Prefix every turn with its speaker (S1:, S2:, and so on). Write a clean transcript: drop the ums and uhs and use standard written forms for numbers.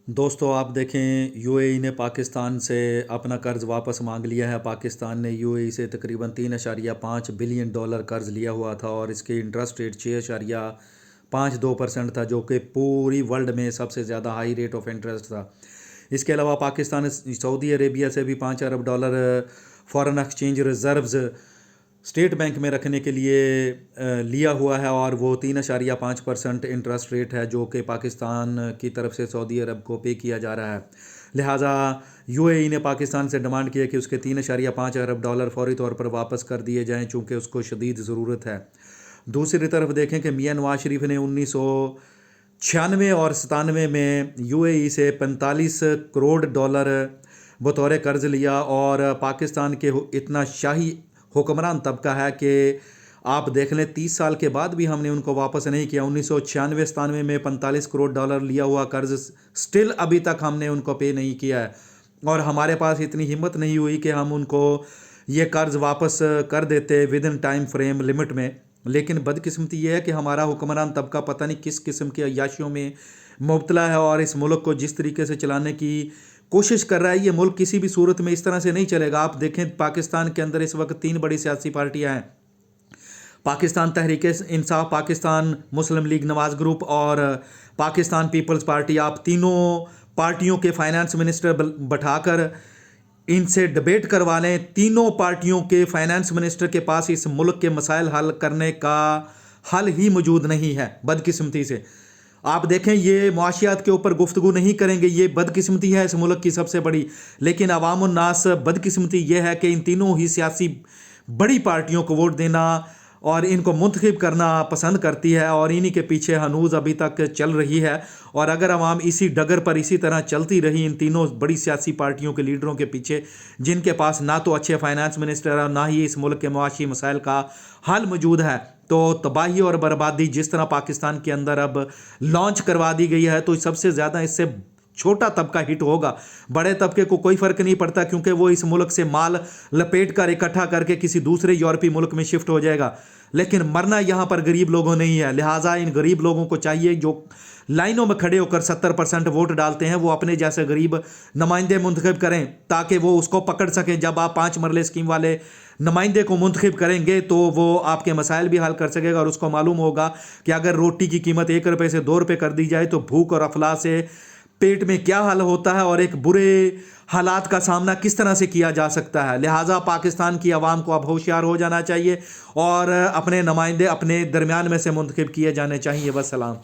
S1: دوستو آپ دیکھیں یو اے ای نے پاکستان سے اپنا قرض واپس مانگ لیا ہے۔ پاکستان نے یو اے ای سے تقریباً $3.5 بلین قرض لیا ہوا تھا اور اس کی انٹرسٹ ریٹ 6.52% تھا، جو کہ پوری ورلڈ میں سب سے زیادہ ہائی ریٹ آف انٹرسٹ تھا۔ اس کے علاوہ پاکستان نے سعودی عربیہ سے بھی $5 ارب foreign exchange reserves state bank میں رکھنے کے لیے لیا ہوا ہے، اور وہ 3.5% انٹرسٹ ریٹ ہے جو کہ پاکستان کی طرف سے سعودی عرب کو پے کیا جا رہا ہے۔ لہٰذا یو اے ای نے پاکستان سے ڈیمانڈ کیا کہ اس کے $3.5 ارب فوری طور پر واپس کر دیے جائیں، چونکہ اس کو شدید ضرورت ہے۔ دوسری طرف دیکھیں کہ میاں نواز شریف نے 1996 اور 97 میں یو اے ای سے $45 کروڑ بطور قرض لیا، اور پاکستان کے اتنا شاہی حکمران طبقہ ہے کہ آپ دیکھ لیں 30 سال کے بعد بھی ہم نے ان کو واپس نہیں کیا۔ 1996-97 میں $45 کروڑ لیا ہوا قرض سٹل ابھی تک ہم نے ان کو پے نہیں کیا ہے، اور ہمارے پاس اتنی ہمت نہیں ہوئی کہ ہم ان کو یہ قرض واپس کر دیتے with in time frame limit میں۔ لیکن بدقسمتی یہ ہے کہ ہمارا حکمران طبقہ پتہ نہیں کس قسم کی عیاشیوں میں مبتلا ہے، اور اس ملک کو جس طریقے سے چلانے کی کوشش کر رہا ہے، یہ ملک کسی بھی صورت میں اس طرح سے نہیں چلے گا۔ آپ دیکھیں پاکستان کے اندر اس وقت 3 بڑی سیاسی پارٹیاں ہیں: پاکستان تحریک انصاف، پاکستان مسلم لیگ نواز گروپ اور پاکستان پیپلز پارٹی۔ آپ تینوں پارٹیوں کے فائنانس منسٹر بٹھا کر ان سے ڈیبیٹ کروا لیں، تینوں پارٹیوں کے فائنانس منسٹر کے پاس اس ملک کے مسائل حل کرنے کا حل ہی موجود نہیں ہے۔ بدقسمتی سے آپ دیکھیں یہ معاشیات کے اوپر گفتگو نہیں کریں گے، یہ بدقسمتی ہے اس ملک کی سب سے بڑی۔ لیکن عوام الناس بدقسمتی یہ ہے کہ ان تینوں ہی سیاسی بڑی پارٹیوں کو ووٹ دینا اور ان کو منتخب کرنا پسند کرتی ہے، اور انہی کے پیچھے ہنوز ابھی تک چل رہی ہے۔ اور اگر عوام اسی ڈگر پر اسی طرح چلتی رہی ان تینوں بڑی سیاسی پارٹیوں کے لیڈروں کے پیچھے، جن کے پاس نہ تو اچھے فائنانس منسٹر اور نہ ہی اس ملک کے معاشی مسائل کا حل موجود ہے، تو تباہی اور بربادی جس طرح پاکستان کے اندر اب لانچ کروا دی گئی ہے، تو سب سے زیادہ اس سے چھوٹا طبقہ ہٹ ہوگا۔ بڑے طبقے کو کوئی فرق نہیں پڑتا، کیونکہ وہ اس ملک سے مال لپیٹ کر اکٹھا کر کے کسی دوسرے یورپی ملک میں شفٹ ہو جائے گا، لیکن مرنا یہاں پر غریب لوگوں نہیں ہے۔ لہٰذا ان غریب لوگوں کو چاہیے جو لائنوں میں کھڑے ہو کر 70% ووٹ ڈالتے ہیں، وہ اپنے جیسے غریب نمائندے منتخب کریں تاکہ وہ اس کو پکڑ سکیں۔ جب آپ 5 مرلے اسکیم والے نمائندے کو منتخب کریں گے تو وہ آپ کے مسائل بھی حل کر سکے گا، اور اس کو معلوم ہوگا کہ اگر روٹی کی قیمت $1 سے $2 کر دی جائے تو بھوک اور افلاس سے پیٹ میں کیا حل ہوتا ہے، اور ایک برے حالات کا سامنا کس طرح سے کیا جا سکتا ہے۔ لہٰذا پاکستان کی عوام کو اب ہوشیار ہو جانا چاہیے اور اپنے نمائندے اپنے درمیان میں سے منتخب کیے جانے چاہیے۔ والسلام۔